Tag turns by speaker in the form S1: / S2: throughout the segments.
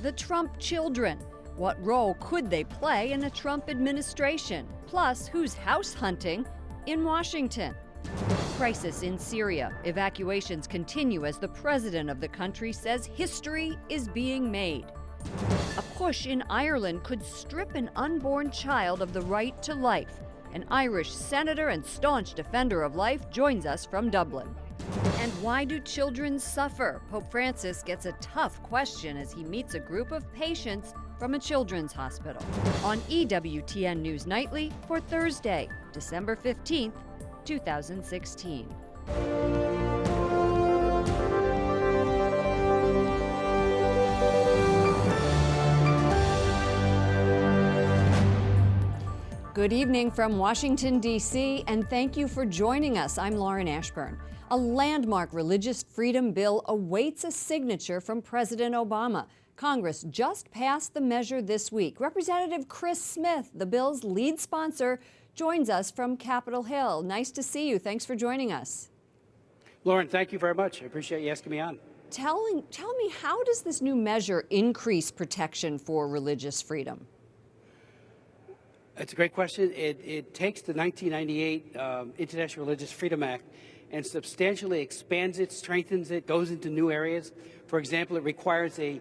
S1: The Trump children. What role could they play in a Trump administration? Plus, who's house hunting in Washington? Crisis in Syria. Evacuations continue as the president of the country says history is being made. A push in Ireland could strip an unborn child of the right to life. An Irish senator and staunch defender of life joins us from Dublin. And why do children suffer? Pope Francis gets a tough question as he meets a group of patients from a children's hospital. On EWTN News Nightly for Thursday, December 15th, 2016. Good evening from Washington, D.C., and thank you for joining us. I'm Lauren Ashburn. A landmark religious freedom bill awaits a signature from President Obama. Congress just passed the measure this week. Representative Chris Smith, the bill's lead sponsor, joins us from Capitol Hill. Nice to see you. Thanks for joining us.
S2: Lauren, thank you very much. I appreciate you asking me on.
S1: Tell me, how does this new measure increase protection for religious freedom?
S2: It's a great question. It takes the 1998 International Religious Freedom Act and substantially expands it, strengthens it, goes into new areas. For example, it requires a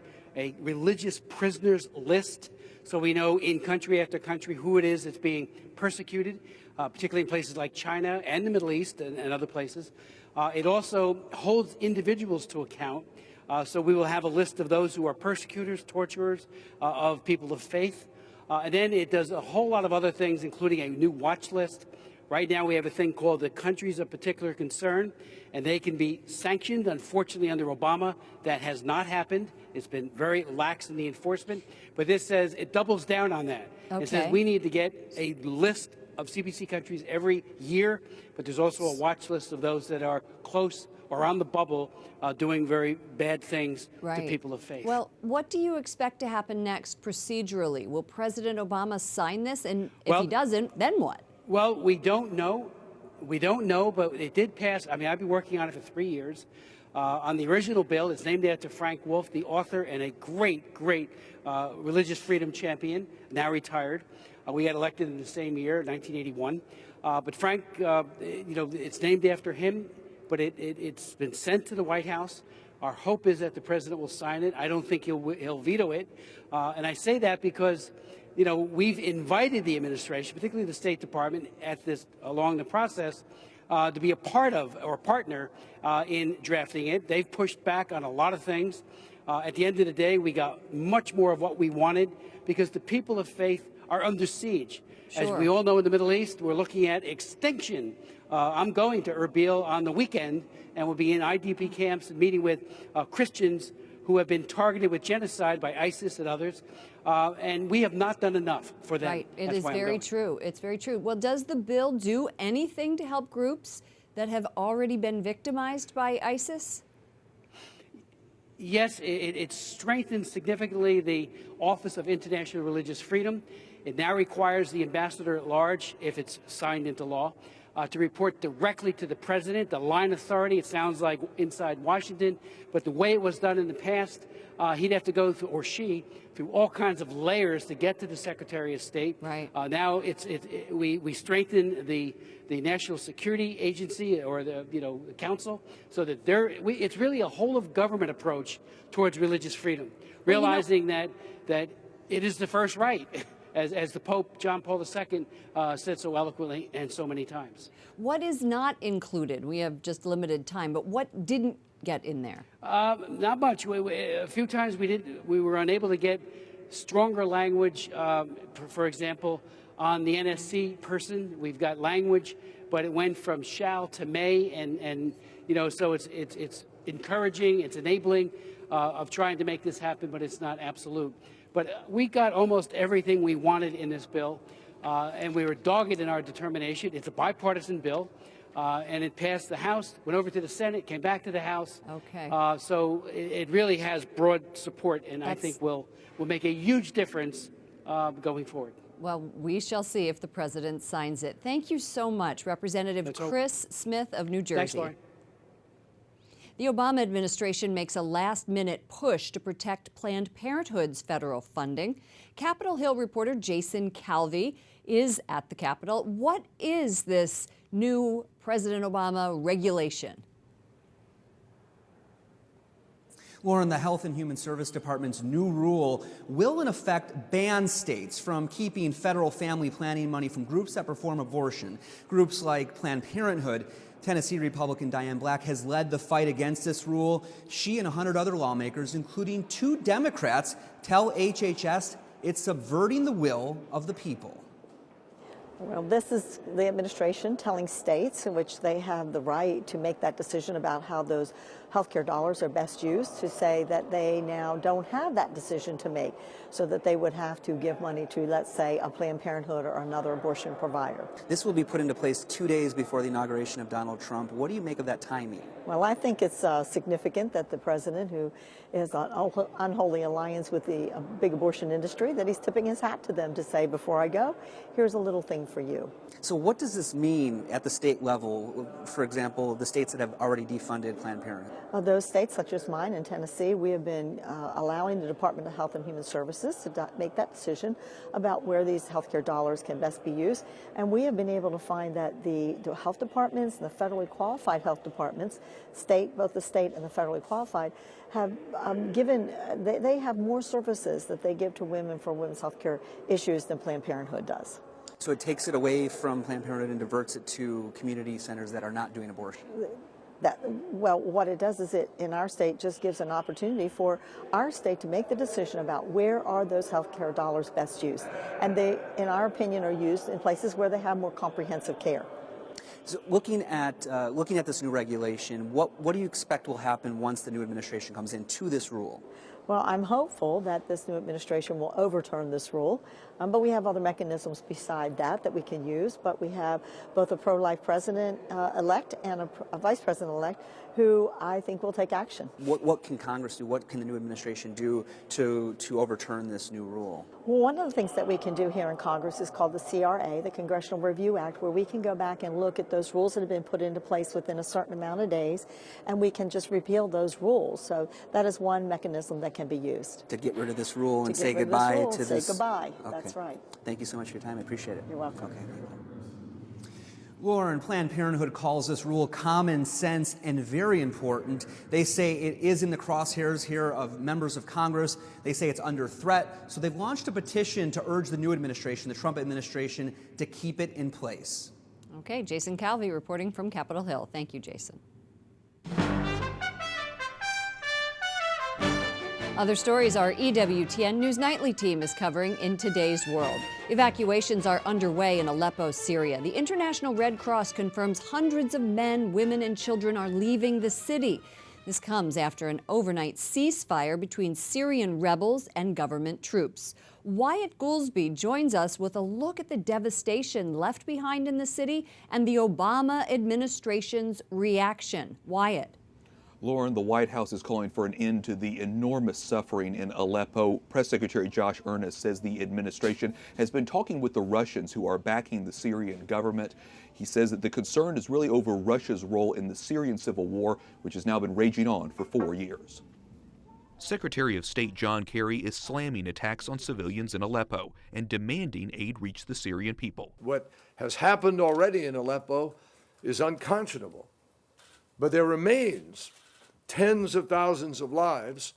S2: religious prisoners list, so we know in country after country who it is that's being persecuted, particularly in places like China and the Middle East and other places. It also holds individuals to account, so we will have a list of those who are persecutors, torturers of people of faith. And then it does a whole lot of other things, including a new watch list. Right now we have a thing called the countries of particular concern, and they can be sanctioned. Unfortunately, under Obama, that has not happened. It's been very lax in the enforcement. But this says it doubles down on that.
S1: Okay.
S2: It says we need to get a list of CBC countries every year, but there's also a watch list of those that are close or on the bubble doing very bad things to people of faith.
S1: Well, what do you expect to happen next procedurally? Will President Obama sign this? And if he doesn't, then what?
S2: Well, we don't know. We don't know, but it did pass. I mean, I've been working on it for 3 years. On the original bill, it's named after Frank Wolf, the author and a great religious freedom champion, now retired. We got elected in the same year, 1981. But Frank, it's named after him, but it's been sent to the White House. Our hope is that the president will sign it. I don't think he'll veto it. And I say that because we've invited the administration, particularly the State Department, along the process, to be a part of or partner in drafting it. They've pushed back on a lot of things. At the end of the day, we got much more of what we wanted because the people of faith are under siege.
S1: Sure.
S2: As we all know, in the Middle East, we're looking at extinction. I'm going to Erbil on the weekend, and we'll be in IDP camps and meeting with Christians who have been targeted with genocide by ISIS and others. And we have not done enough for them.
S1: Right. It is very true. It's very true. Well, does the bill do anything to help groups that have already been victimized by ISIS?
S2: Yes, it strengthens significantly the Office of International Religious Freedom. It now requires the ambassador at large, if it's signed into law, to report directly to the president, the line authority. It sounds like inside Washington, but the way it was done in the past, he'd have to go through, or she, through all kinds of layers to get to the Secretary of State.
S1: Right.
S2: Now we strengthen the National Security Agency or the Council, so that it's really a whole of government approach towards religious freedom, realizing that it is the first right. As the Pope, John Paul II, said so eloquently and so many times.
S1: What is not included? We have just limited time, but what didn't get in there?
S2: Not much. A few times we were unable to get stronger language. For example, on the NSC person, we've got language, but it went from shall to may, and so it's encouraging, it's enabling of trying to make this happen, but it's not absolute. But we got almost everything we wanted in this bill, and we were dogged in our determination. It's a bipartisan bill, and it passed the House, went over to the Senate, came back to the House.
S1: Okay.
S2: So it really has broad support, and I think will make a huge difference going forward.
S1: Well, we shall see if the president signs it. Thank you so much, Representative Chris Smith of New Jersey.
S2: Thanks, Lauren.
S1: The Obama administration makes a last-minute push to protect Planned Parenthood's federal funding. Capitol Hill reporter Jason Calvi is at the Capitol. What is this new President Obama regulation?
S3: Lauren, the Health and Human Service Department's new rule will, in effect, ban states from keeping federal family planning money from groups that perform abortion. Groups like Planned Parenthood. Tennessee Republican Diane Black has led the fight against this rule. She and 100 other lawmakers, including 2 Democrats, tell HHS it's subverting the will of the people.
S4: Well, this is the administration telling states in which they have the right to make that decision about how those healthcare dollars are best used, to say that they now don't have that decision to make, so that they would have to give money to, let's say, a Planned Parenthood or another abortion provider.
S3: This will be put into place 2 days before the inauguration of Donald Trump. What do you make of that timing?
S4: Well, I think it's significant that the president, who is an unholy alliance with the big abortion industry, that he's tipping his hat to them to say, before I go, here's a little thing for you.
S3: So what does this mean at the state level, for example, the states that have already defunded Planned Parenthood?
S4: Those states, such as mine in Tennessee, we have been allowing the Department of Health and Human Services to make that decision about where these healthcare dollars can best be used. And we have been able to find that the health departments and the federally qualified health departments, both the state and the federally qualified, have they have more services that they give to women for women's healthcare issues than Planned Parenthood does.
S3: So it takes it away from Planned Parenthood and diverts it to community centers that are not doing abortion?
S4: Well, what it does is it, in our state, just gives an opportunity for our state to make the decision about where are those health care dollars best used. And they, in our opinion, are used in places where they have more comprehensive care.
S3: So looking at this new regulation, what do you expect will happen once the new administration comes into this rule?
S4: Well, I'm hopeful that this new administration will overturn this rule, but we have other mechanisms beside that we can use. But we have both a pro-life president-elect and a vice president-elect who I think will take action.
S3: What can Congress do? What can the new administration do to overturn this new rule?
S4: Well, one of the things that we can do here in Congress is called the CRA, the Congressional Review Act, where we can go back and look at those rules that have been put into place within a certain amount of days, and we can just repeal those rules. So that is one mechanism that can be used.
S3: To get rid of this rule and say goodbye to this?
S4: Say goodbye.
S3: Okay.
S4: That's right.
S3: Thank you so much for your time. I appreciate it.
S4: You're welcome.
S3: Okay. Lauren, Planned Parenthood calls this rule common sense and very important. They say it is in the crosshairs here of members of Congress. They say it's under threat. So they've launched a petition to urge the new administration, the Trump administration, to keep it in place.
S1: Okay, Jason Calvi reporting from Capitol Hill. Thank you, Jason. Other stories our EWTN News Nightly team is covering in today's world. Evacuations are underway in Aleppo, Syria. The International Red Cross confirms hundreds of men, women, and children are leaving the city. This comes after an overnight ceasefire between Syrian rebels and government troops. Wyatt Goolsby joins us with a look at the devastation left behind in the city and the Obama administration's reaction. Wyatt.
S5: Lauren, the White House is calling for an end to the enormous suffering in Aleppo. Press Secretary Josh Earnest says the administration has been talking with the Russians who are backing the Syrian government. He says that the concern is really over Russia's role in the Syrian civil war, which has now been raging on for 4 years.
S6: Secretary of State John Kerry is slamming attacks on civilians in Aleppo and demanding aid reach the Syrian people.
S7: What has happened already in Aleppo is unconscionable, but there remains tens of thousands of lives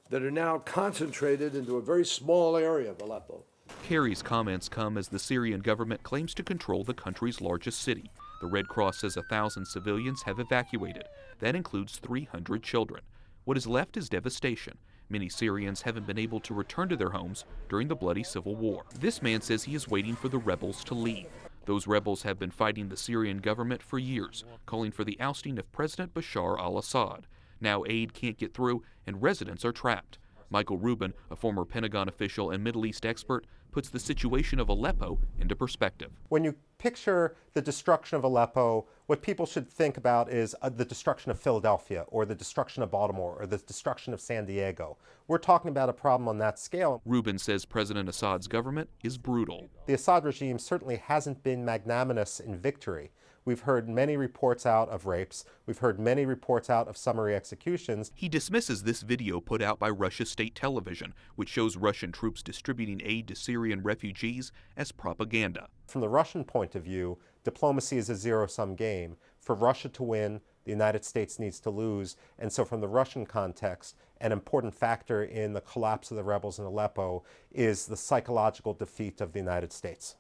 S7: that are now concentrated into a very small area of Aleppo.
S6: Kerry's comments come as the Syrian government claims to control the country's largest city. The Red Cross says 1,000 civilians have evacuated. That includes 300 children. What is left is devastation. Many Syrians haven't been able to return to their homes during the bloody civil war. This man says he is waiting for the rebels to leave. Those rebels have been fighting the Syrian government for years, calling for the ousting of President Bashar al-Assad. Now aid can't get through, and residents are trapped. Michael Rubin, a former Pentagon official and Middle East expert, puts the situation of Aleppo into perspective.
S8: When you picture the destruction of Aleppo, what people should think about is the destruction of Philadelphia or the destruction of Baltimore or the destruction of San Diego. We're talking about a problem on that scale.
S6: Rubin says President Assad's government is brutal.
S8: The Assad regime certainly hasn't been magnanimous in victory. We've heard many reports out of rapes. We've heard many reports out of summary executions.
S6: He dismisses this video put out by Russia's state television, which shows Russian troops distributing aid to Syrian refugees, as propaganda.
S8: From the Russian point of view, diplomacy is a zero-sum game. For Russia to win, the United States needs to lose. And so from the Russian context, an important factor in the collapse of the rebels in Aleppo is the psychological defeat of the United States.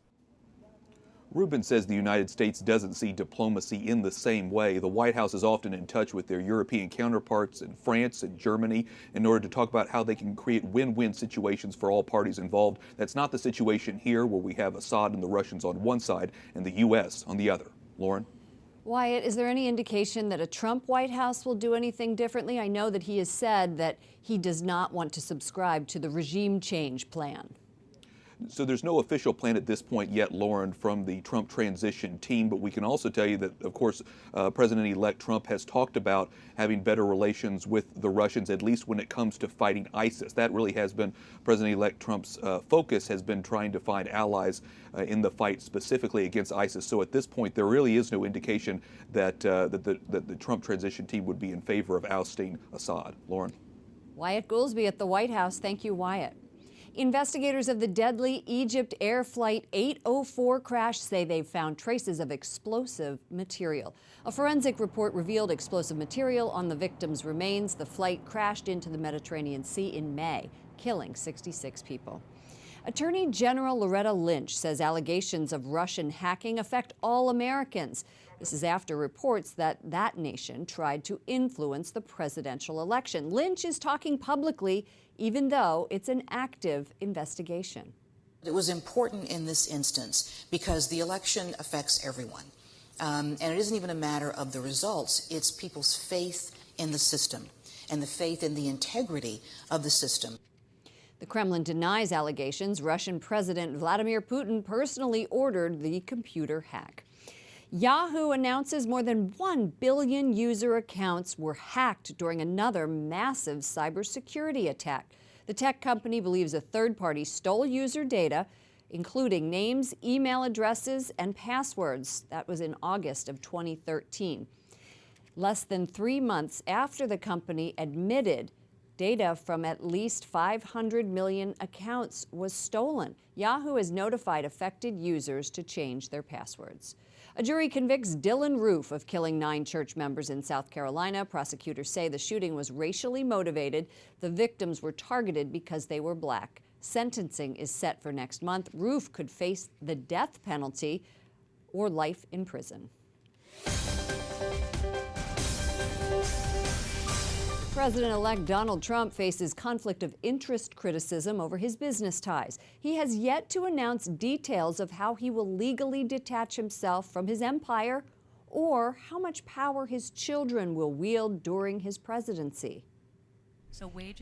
S5: Rubin says the United States doesn't see diplomacy in the same way. The White House is often in touch with their European counterparts in France and Germany in order to talk about how they can create win-win situations for all parties involved. That's not the situation here, where we have Assad and the Russians on one side and the U.S. on the other. Lauren?
S1: Wyatt, is there any indication that a Trump White House will do anything differently? I know that he has said that he does not want to subscribe to the regime change plan.
S5: So there's no official plan at this point yet, Lauren, from the Trump transition team, but we can also tell you that, of course, President-elect Trump has talked about having better relations with the Russians, at least when it comes to fighting ISIS. That really has been President-elect Trump's focus, has been trying to find allies in the fight specifically against ISIS. So at this point, there really is no indication that, that the Trump transition team would be in favor of ousting Assad. Lauren?
S1: Wyatt Goolsbee at the White House. Thank you, Wyatt. Investigators of the deadly Egypt Air Flight 804 crash say they've found traces of explosive material. A forensic report revealed explosive material on the victim's remains. The flight crashed into the Mediterranean Sea in May, killing 66 people. Attorney General Loretta Lynch says allegations of Russian hacking affect all Americans. This is after reports that that nation tried to influence the presidential election. Lynch is talking publicly, even though it's an active investigation.
S9: It was important in this instance because the election affects everyone. And it isn't even a matter of the results. It's people's faith in the system and the faith in the integrity of the system.
S1: The Kremlin denies allegations. Russian President Vladimir Putin personally ordered the computer hack. Yahoo announces more than 1 billion user accounts were hacked during another massive cybersecurity attack. The tech company believes a third party stole user data, including names, email addresses, and passwords. That was in August of 2013. Less than 3 months after the company admitted data from at least 500 million accounts was stolen, Yahoo has notified affected users to change their passwords. A jury convicts Dylan Roof of killing 9 church members in South Carolina. Prosecutors say the shooting was racially motivated. The victims were targeted because they were black. Sentencing is set for next month. Roof could face the death penalty or life in prison. President-elect Donald Trump faces conflict of interest criticism over his business ties. He has yet to announce details of how he will legally detach himself from his empire or how much power his children will wield during his presidency.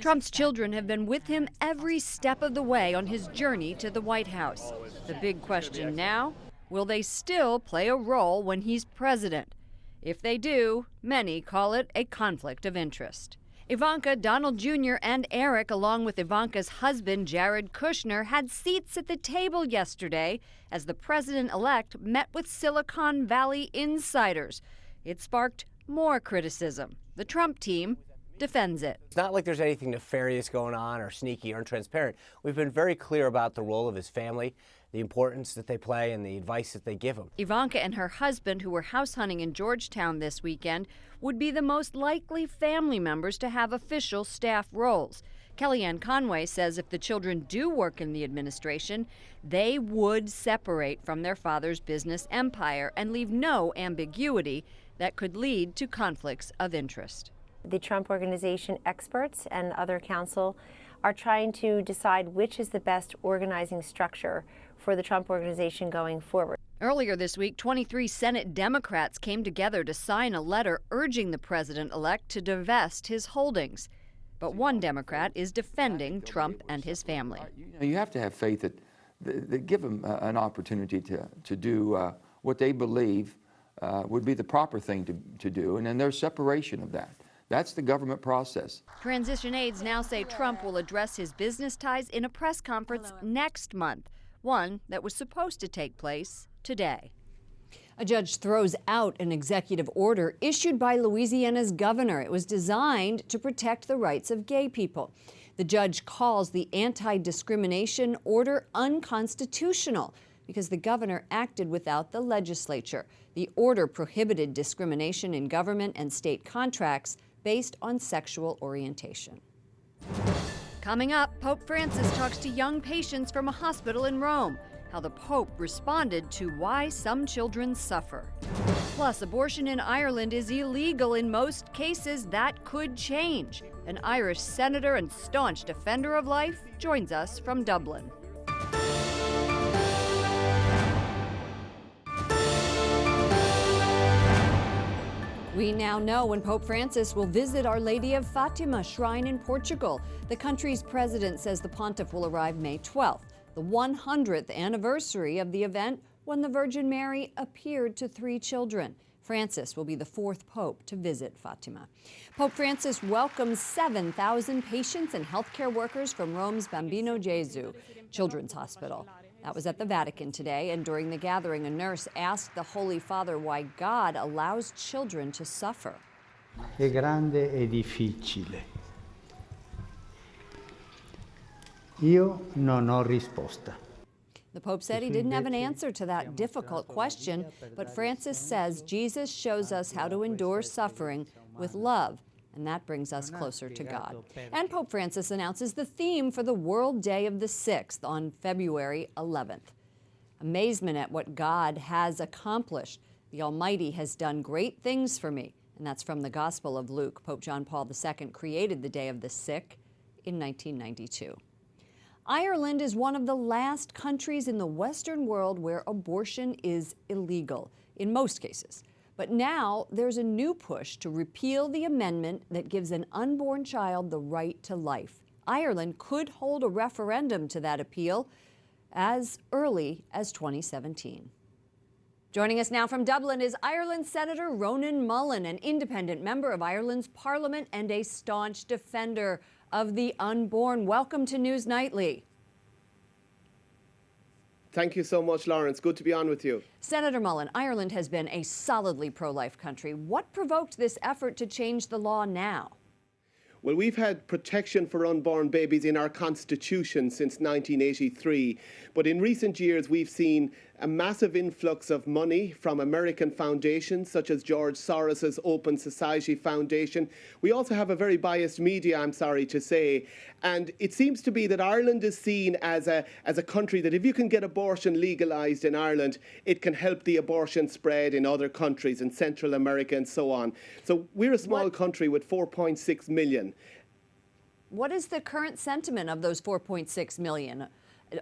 S1: Trump's children have been with him every step of the way on his journey to the White House. The big question now, will they still play a role when he's president? If they do, many call it a conflict of interest. Ivanka, Donald Jr., and Eric, along with Ivanka's husband, Jared Kushner, had seats at the table yesterday as the president-elect met with Silicon Valley insiders. It sparked more criticism. The Trump team defends it.
S10: It's not like there's anything nefarious going on or sneaky or untransparent. We've been very clear about the role of his family, the importance that they play, and the advice that they give him.
S1: Ivanka and her husband, who were house hunting in Georgetown this weekend, would be the most likely family members to have official staff roles. Kellyanne Conway says if the children do work in the administration, they would separate from their father's business empire and leave no ambiguity that could lead to conflicts of interest.
S11: The Trump Organization experts and other counsel are trying to decide which is the best organizing structure for the Trump Organization going forward.
S1: Earlier this week, 23 Senate Democrats came together to sign a letter urging the president-elect to divest his holdings. But one Democrat is defending Trump and his family.
S12: You have to have faith they give them an opportunity to do what they believe would be the proper thing to do, and then there's separation of that. That's the government process.
S1: Transition aides now say Trump will address his business ties in a press conference next month, one that was supposed to take place today. A judge throws out an executive order issued by Louisiana's governor. It was designed to protect the rights of gay people. The judge calls the anti-discrimination order unconstitutional because the governor acted without the legislature. The order prohibited discrimination in government and state contracts based on sexual orientation. Coming up, Pope Francis talks to young patients from a hospital in Rome, how the Pope responded to why some children suffer. Plus, abortion in Ireland is illegal in most cases. That could change. An Irish senator and staunch defender of life joins us from Dublin. We now know when Pope Francis will visit Our Lady of Fatima shrine in Portugal. The country's president says the pontiff will arrive May 12th, the 100th anniversary of the event when the Virgin Mary appeared to 3 children. Francis will be the 4th pope to visit Fatima. Pope Francis welcomes 7,000 patients and healthcare workers from Rome's Bambino Gesù Children's Hospital. That was at the Vatican today, and during the gathering, a nurse asked the Holy Father why God allows children to suffer.
S13: È grande e difficile. Io non ho risposta.
S1: The Pope said he didn't have an answer to that difficult question, but Francis says Jesus shows us how to endure suffering with love, and that brings us closer to God. And Pope Francis announces the theme for the World Day of the 6th on February 11th. Amazement at what God has accomplished. The Almighty has done great things for me, and that's from the Gospel of Luke. Pope John Paul II created the Day of the Sick in 1992. Ireland is one of the last countries in the Western world where abortion is illegal, in most cases. But now there's a new push to repeal the amendment that gives an unborn child the right to life. Ireland could hold a referendum to that appeal as early as 2017. Joining us now from Dublin is Ireland Senator Ronan Mullen, an independent member of Ireland's Parliament and a staunch defender of the unborn. Welcome to News Nightly.
S14: Thank you so much, Lawrence. Good to be on with you.
S1: Senator Mullen, Ireland has been a solidly pro-life country. What provoked this effort to change the law now?
S14: Well, we've had protection for unborn babies in our Constitution since 1983. But in recent years, we've seen a massive influx of money from American foundations, such as George Soros's Open Society Foundation. We also have a very biased media, I'm sorry to say. And it seems to be that Ireland is seen as a country that if you can get abortion legalized in Ireland, it can help the abortion spread in other countries, in Central America and so on. So we're a small country with 4.6 million.
S1: What is the current sentiment of those 4.6 million?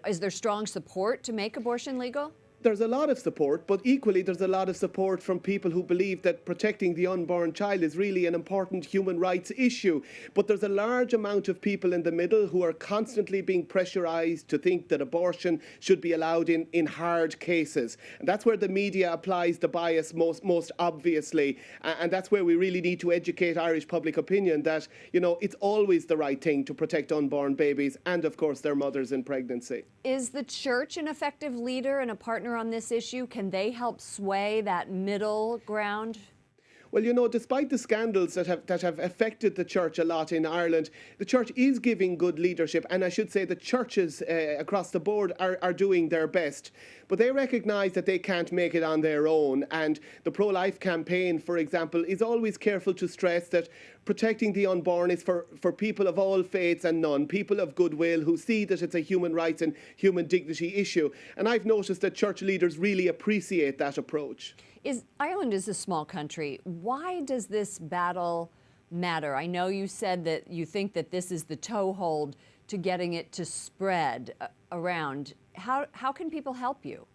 S1: Is there strong support to make abortion legal?
S14: There's a lot of support, but equally there's a lot of support from people who believe that protecting the unborn child is really an important human rights issue. But there's a large amount of people in the middle who are constantly being pressurized to think that abortion should be allowed in hard cases. And that's where the media applies the bias most obviously. And that's where we really need to educate Irish public opinion that, you know, it's always the right thing to protect unborn babies and, of course, their mothers in pregnancy.
S1: Is the church an effective leader and a partner on this issue? Can they help sway that middle ground?
S14: Well, you know, despite the scandals that have affected the church a lot in Ireland, the church is giving good leadership, and I should say the churches across the board are doing their best. But they recognise that they can't make it on their own, and the pro-life campaign, for example, is always careful to stress that protecting the unborn is for people of all faiths and none, people of goodwill who see that it's a human rights and human dignity issue. And I've noticed that church leaders really appreciate that approach.
S1: Ireland is a small country. Why does this battle matter? I know you said that you think that this is the toehold to getting it to spread around. How can people help you?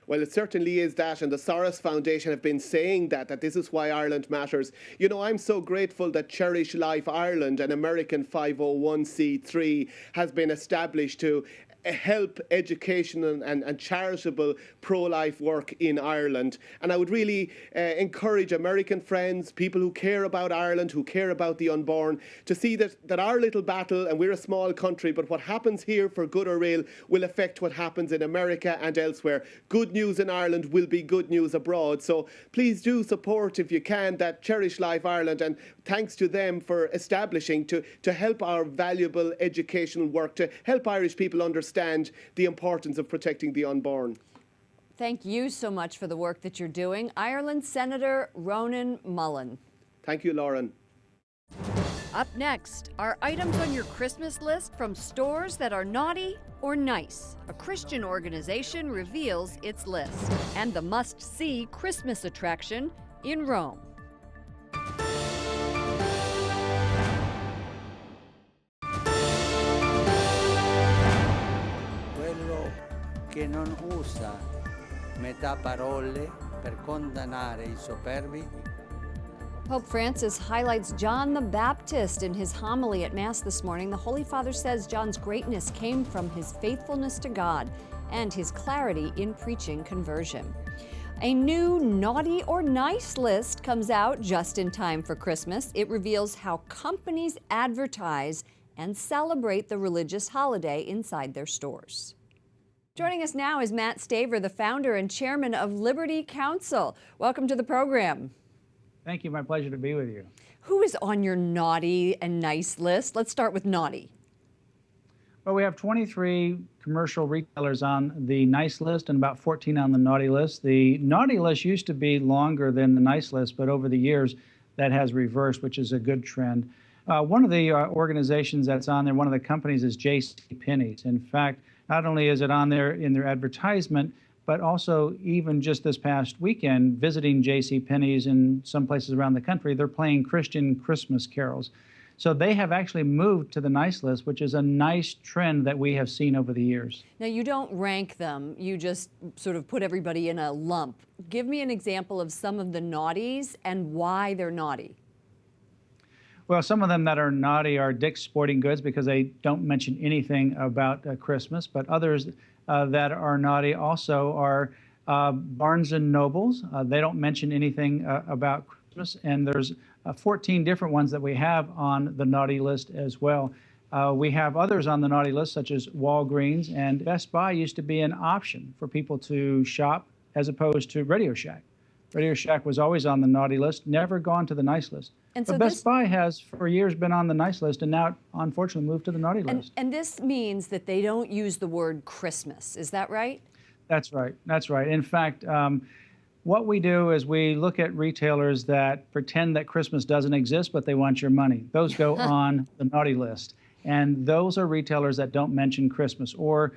S14: Well, it certainly is that, and the Soros Foundation have been saying that this is why Ireland matters. You know, I'm so grateful that Cherish Life Ireland, an American 501c3, has been established to help educational and charitable pro-life work in Ireland. And I would really encourage American friends, people who care about Ireland, who care about the unborn, to see that our little battle, and we're a small country, but what happens here, for good or ill, will affect what happens in America and elsewhere. Good news in Ireland will be good news abroad. So please do support, if you can, that Cherish Life Ireland, and thanks to them for establishing to help our valuable educational work, to help Irish people understand the importance of protecting the unborn.
S1: Thank you so much for the work that you're doing. Ireland Senator Ronan Mullen.
S14: Thank you, Lauren.
S1: Up next, are items on your Christmas list from stores that are naughty or nice? A Christian organization reveals its list. And the must-see Christmas attraction in Rome.
S15: Quello che non usa metà parole per condannare i superbi.
S1: Pope Francis highlights John the Baptist in his homily at Mass this morning. The Holy Father says John's greatness came from his faithfulness to God and his clarity in preaching conversion. A new naughty or nice list comes out just in time for Christmas. It reveals how companies advertise and celebrate the religious holiday inside their stores. Joining us now is Matt Staver, the founder and chairman of Liberty Counsel. Welcome to the program.
S16: Thank you. My pleasure to be with you.
S1: Who is on your naughty and nice list? Let's start with naughty.
S16: Well, we have 23 commercial retailers on the nice list and about 14 on the naughty list. The naughty list used to be longer than the nice list, but over the years that has reversed, which is a good trend. One of the organizations that's on there, one of the companies, is JCPenney's. In fact, not only is it on there in their advertisement, but also even just this past weekend, visiting JCPenney's in some places around the country, they're playing Christian Christmas carols. So they have actually moved to the nice list, which is a nice trend that we have seen over the years.
S1: Now, you don't rank them, you just sort of put everybody in a lump. Give me an example of some of the naughties and why they're naughty.
S16: Well, some of them that are naughty are Dick's Sporting Goods because they don't mention anything about Christmas, but others that are naughty also are Barnes & Nobles. They don't mention anything about Christmas, and there's 14 different ones that we have on the naughty list as well. We have others on the naughty list, such as Walgreens, and Best Buy used to be an option for people to shop as opposed to Radio Shack. Radio Shack was always on the naughty list, never gone to the nice list.
S1: And so
S16: but Best Buy has, for years, been on the nice list, and now, unfortunately, moved to the naughty list.
S1: And this means that they don't use the word Christmas. Is that right?
S16: That's right. That's right. In fact, what we do is we look at retailers that pretend that Christmas doesn't exist, but they want your money. Those go on the naughty list. And those are retailers that don't mention Christmas. Or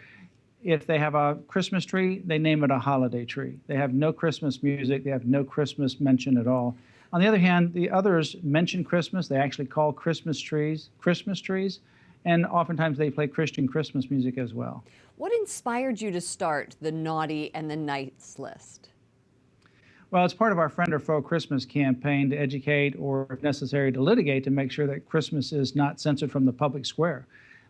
S16: if they have a Christmas tree, they name it a holiday tree. They have no Christmas music. They have no Christmas mention at all. On the other hand, the others mention Christmas. They actually call Christmas trees, and oftentimes they play Christian Christmas music as well.
S1: What inspired you to start the naughty and the nice list?
S16: Well, it's part of our Friend or Foe Christmas campaign to educate, or if necessary, to litigate, to make sure that Christmas is not censored from the public square.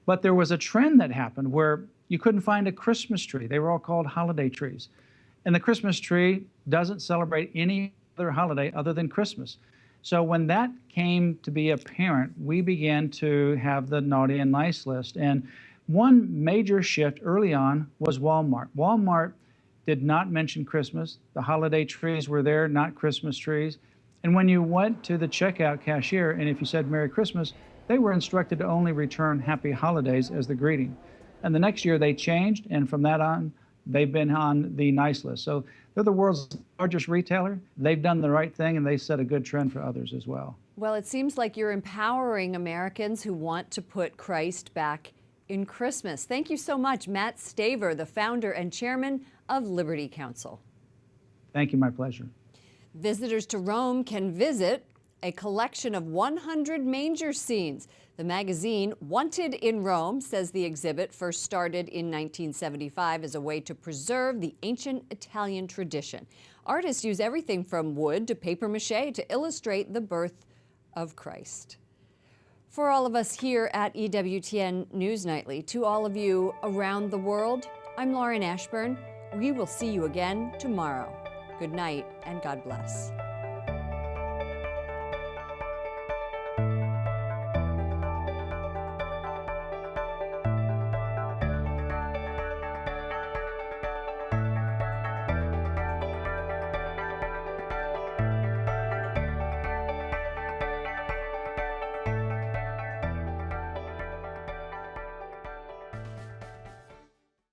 S16: But there was a trend that happened where you couldn't find a Christmas tree. They were all called holiday trees. And the Christmas tree doesn't celebrate any other holiday other than Christmas. So when that came to be apparent, we began to have the naughty and nice list. And one major shift early on was Walmart. Walmart did not mention Christmas. The holiday trees were there, not Christmas trees. And when you went to the checkout cashier, and if you said Merry Christmas, they were instructed to only return Happy Holidays as the greeting. And the next year they changed, and from that on, they've been on the nice list. So they're the world's largest retailer. They've done the right thing, and they set a good trend for others as well.
S1: Well, it seems like you're empowering Americans who want to put Christ back in Christmas. Thank you so much, Matt Staver, the founder and chairman of Liberty Counsel.
S16: Thank you, my pleasure.
S1: Visitors to Rome can visit a collection of 100 manger scenes. The magazine Wanted in Rome says the exhibit first started in 1975 as a way to preserve the ancient Italian tradition. Artists use everything from wood to paper mache to illustrate the birth of Christ. For all of us here at EWTN News Nightly, to all of you around the world, I'm Lauren Ashburn. We will see you again tomorrow. Good night and God bless.